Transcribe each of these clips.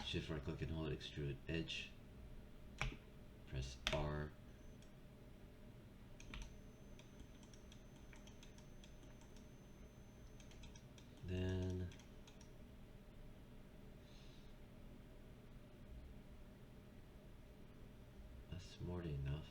Shift right click and hold, extrude edge. Press R. Then that's more than enough.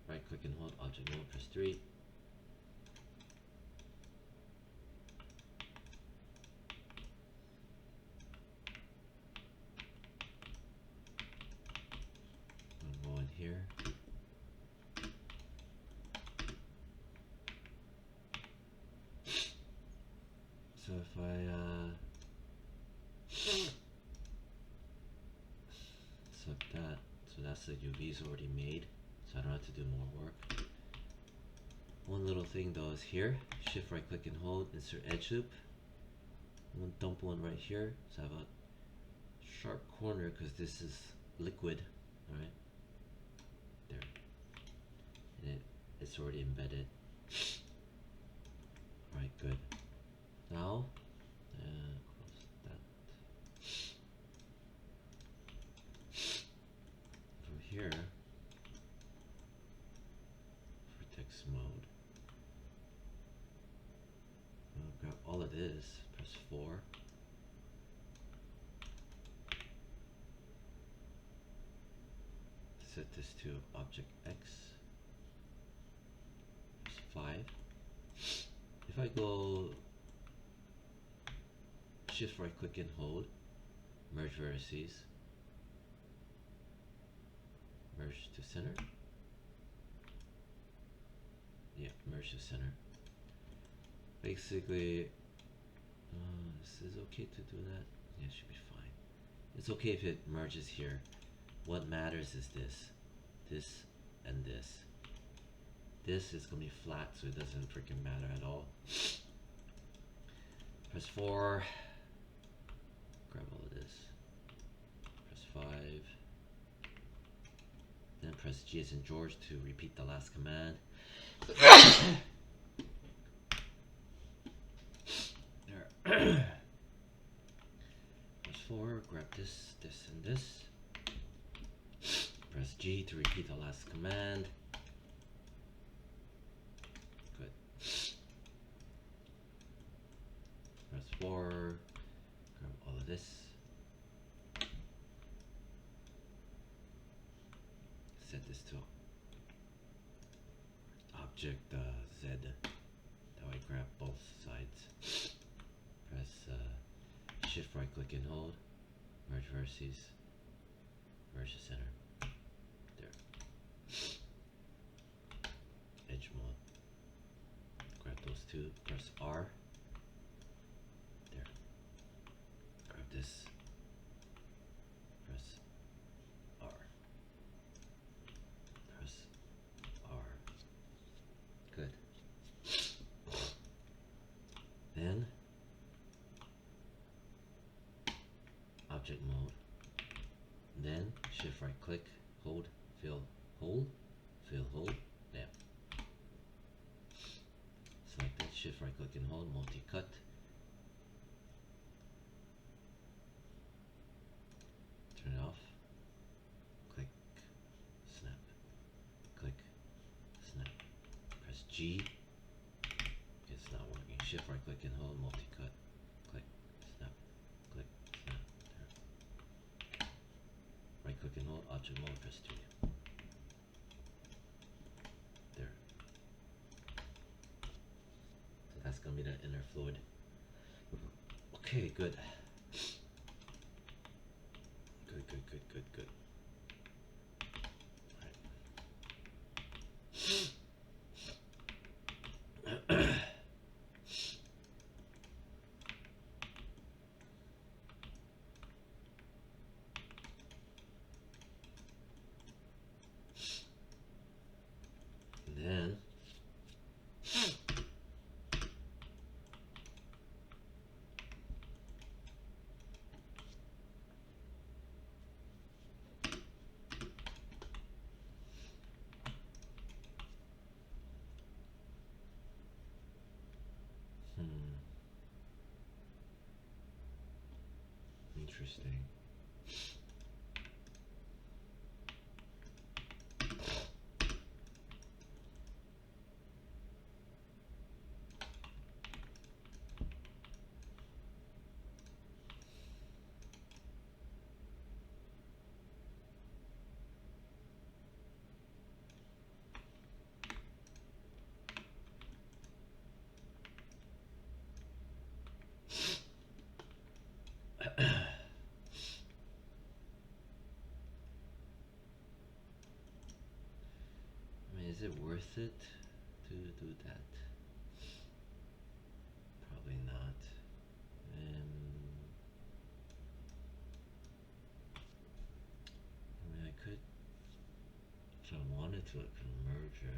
Right click and hold, object mode, press 3. I'll go in here. So if I select that, so that's the UV's already made, so I don't have to do more work. One little thing though is here, shift right click and hold, insert edge loop. I'm gonna dump one right here, so I have a sharp corner because this is liquid, alright? There. And it's already embedded. Alright, good. Now, close that. From here, vertex mode. I'll grab all of this, press 4. Set this to object X. Press 5. If I go shift right click and hold, merge vertices, merge to center. Yeah, merge to center. Basically, this is okay to do that. Yeah, it should be fine. It's okay if it merges here. What matters is this, and this. This is gonna be flat, so it doesn't freaking matter at all. Press 4. Grab all of this. Press 5. Then press G as in George to repeat the last command. There. Press 4. Grab this, this, and this. Press G to repeat the last command. Good. Press 4. Grab all of this. Set this to object Z. That way grab both sides. Press shift right click and hold. Merge vertices. Merge the center. There. Edge mode. Grab those two. Press R. There. Grab this. Press R. Press R. Good. Then object mode. Then shift right click, hold, fill, hold, fill, hold, there. Select that, shift right click and hold, multi-cut. Turn it off. Click, snap, click, snap. Press G. It's not working. Shift right click and hold, multi-cut. Click, snap, click, snap. There. Right click and hold, object mode, press 3. There. So that's gonna be the inner fluid. Okay, good. Good. Alright. Then interesting. I mean, is it worth it to do that? Probably not. I mean, I could, if I wanted to, I could merge it.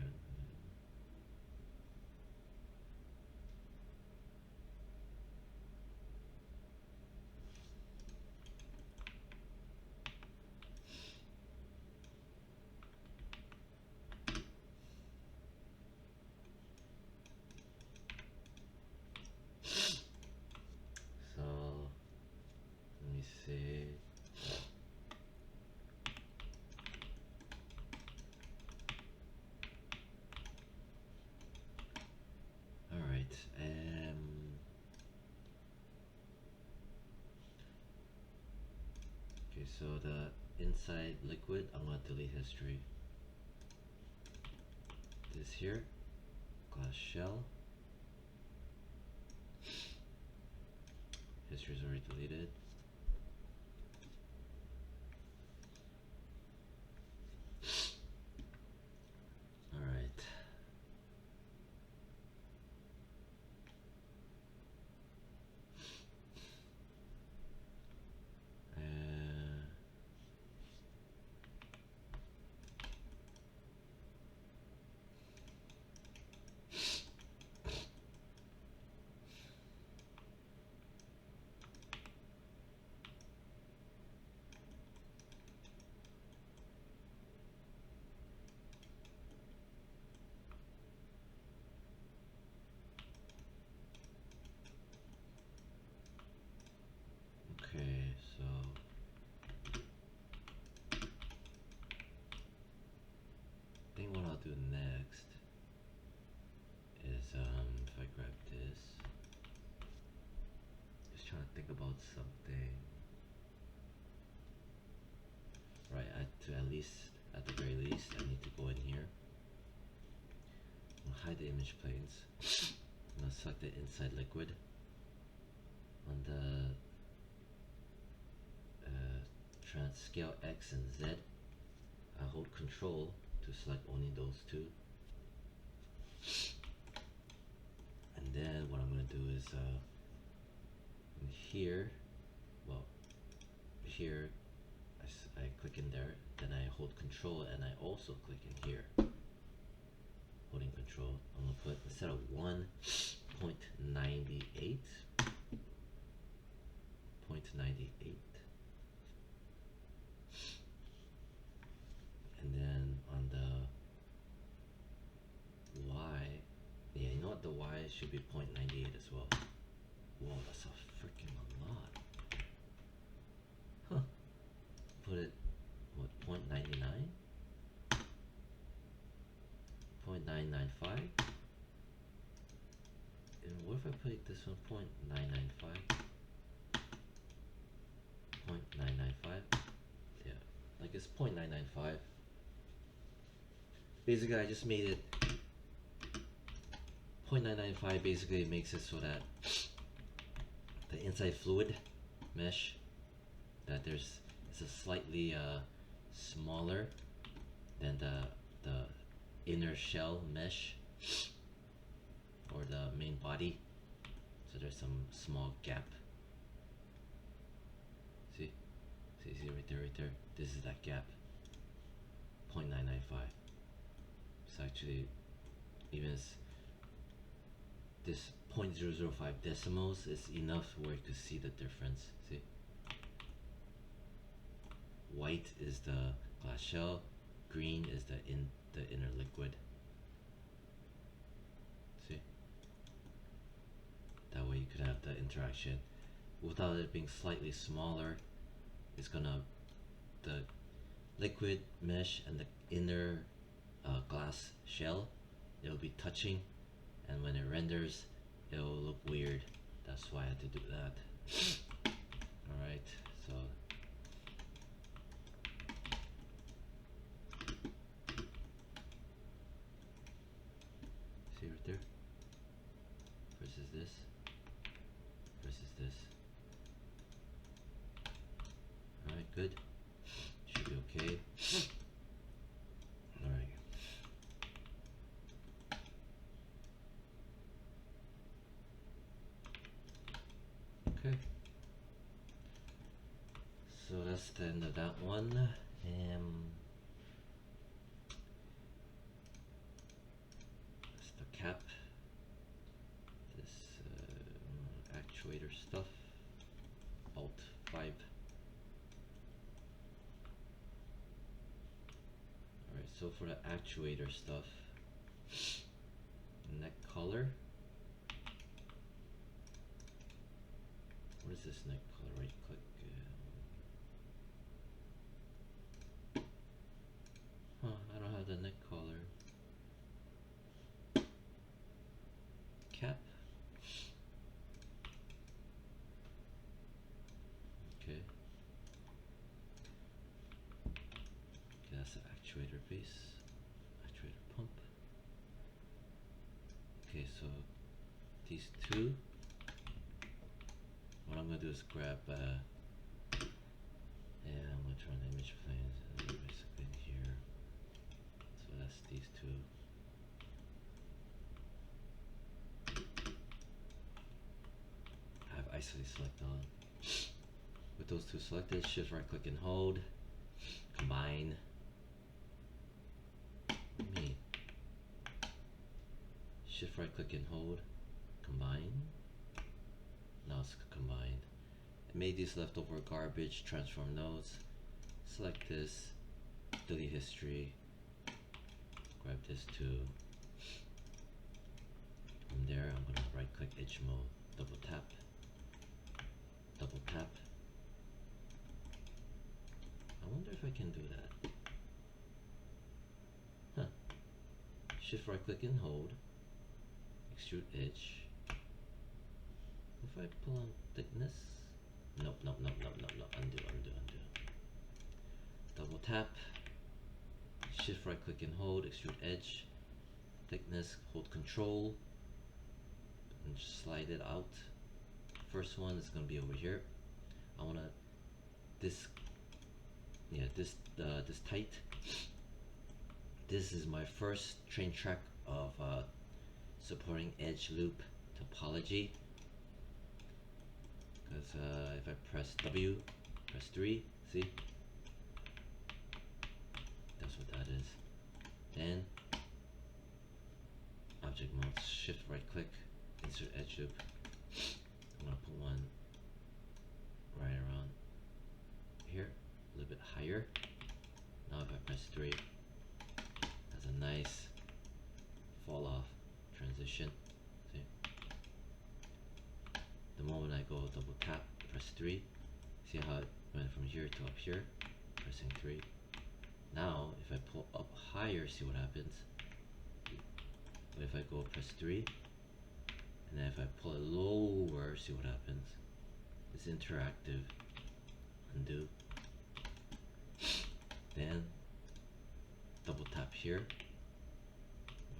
So, let me see. Alright, okay, so the inside liquid, I'm gonna delete history. This here, glass shell. History is already deleted. Alright. Okay, so I think what I'll do next is if I grab this, just trying to think about something. Right, at the very least, I need to go in here. I'm gonna hide the image planes. I'm gonna select the inside liquid. On the scale X and Z, I hold Control to select only those two. And then what I'm gonna do is in here, well, here I click in there, then I hold Control and I also click in here. Holding Control, I'm gonna put, instead of 1.98, 0.98, and then on the Y, yeah, you know what, the Y should be 0.98 as well. Whoa, that's a freaking lot. Huh. Put it, what, 0.99? 0.995? And what if I put this one 0.995? 0.995? Yeah, like it's 0.995. Basically, I just made it 0.995. Basically, it makes it so that the inside fluid mesh, that it's a slightly smaller than the inner shell mesh or the main body. So there's some small gap. See right there. This is that gap. 0.995. It's actually, even this 0.005 decimals is enough where you could see the difference. See, white is the glass shell, green is the inner liquid. See, that way you could have the interaction. without it being slightly smaller, it's gonna, the liquid mesh and the inner glass shell, it'll be touching, and when it renders, it'll look weird. That's why I had to do that. Alright, so see right there? Versus this. Versus this. Alright, good. Should be okay. Alright. Okay. So that's the end of that one. That's the cap. This actuator stuff. Alt 5. Alright, so for the actuator stuff, neck color. What is this neck color? Right click. I don't have the neck color. Cap. Okay. Okay, that's the actuator base. Actuator pump. Okay, so these two. What I'm gonna do is grab and I'm gonna turn the image planes basically in here. So that's these two. I have isolate select on. With those two selected, shift right click and hold. Combine. Me. Shift right click and hold. Combine. Now it's combined. I made these leftover garbage transform nodes. Select this, delete history, grab this too. From there, I'm gonna right click edge mode, double tap. I wonder if I can do that. Huh. Shift right click and hold, extrude edge. If I pull on thickness, nope, undo. Double tap, shift right click and hold, extrude edge, thickness, hold control, and just slide it out. First one is gonna be over here. I wanna, this tight. This is my first train track of supporting edge loop topology. Because if I press W, press 3, see? That's what that is. Then, object mode, shift right click, insert edge loop. I'm gonna put one right around here, a little bit higher. Now if I press 3, has a nice fall off transition. See? The moment I go double tap, press 3, see how it went from here to up here, pressing 3. Now, if I pull up higher, see what happens. But if I go press 3, and then if I pull it lower, see what happens. It's interactive. Undo. Then, double tap here.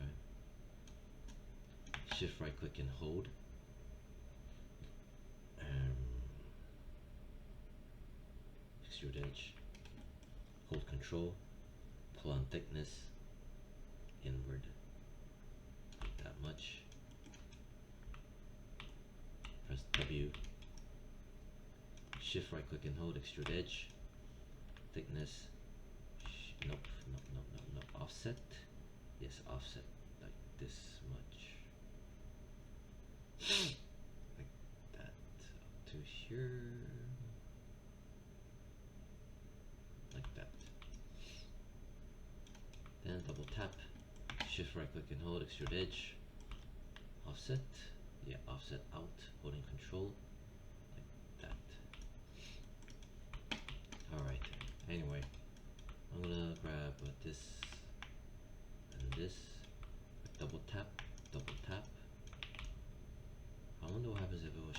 Right. Shift right click and hold. Extrude edge, hold control, pull on thickness, inward, like that much, press W, shift right click and hold, extrude edge, thickness, nope, offset, yes, offset, like this much, like that, up to here. Then double tap, shift right click and hold, extrude edge, offset, yeah, offset out, holding control, like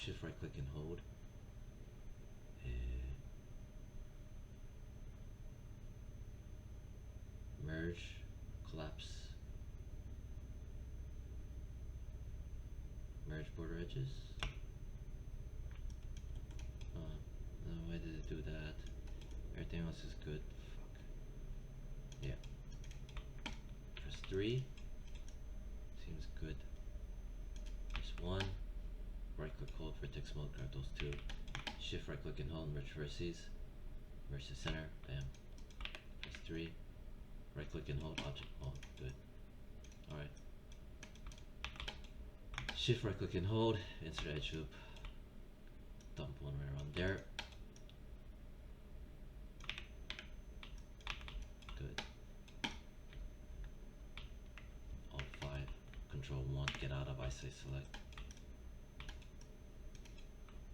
shift right click and hold. And merge, collapse, merge border edges. No, why did it do that? Everything else is good. Fuck. Yeah. Press 3. Seems good. Press 1. Right click hold, vertex mode, grab those two. Shift right click and hold, merge vertices. Merge the center, bam. Press 3. Right click and hold, object, oh, good. Alright. Shift right click and hold, insert edge loop. Dump one right around there. Good. Alt 5, Control 1, get out of eyesight select.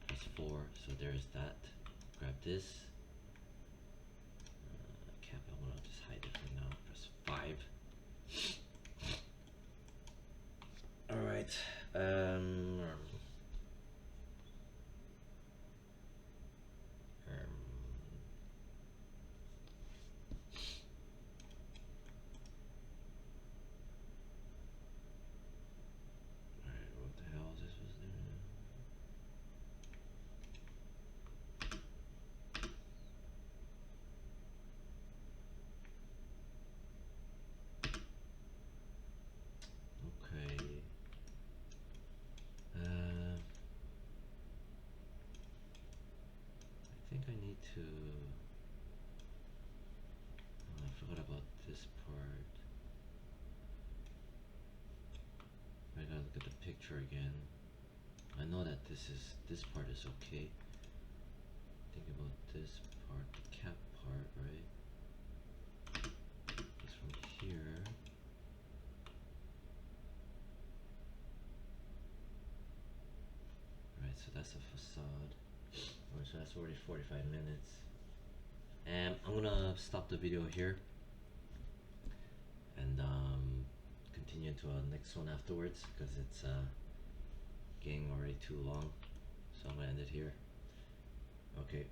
Press 4, so there's that. Grab this. Cap, I want to just hide it for now. Press 5. Alright. What the hell is this was doing? Okay. I think I need to. Oh, I forgot about this part. I gotta look at the picture again. I know that this part is okay. Think about this part, the cap part, right? It's from here. Right, so that's a facade. Alright, so that's already 45 minutes. And I'm gonna stop the video here and continue to a next one afterwards because it's getting already too long. So I'm gonna end it here. Okay.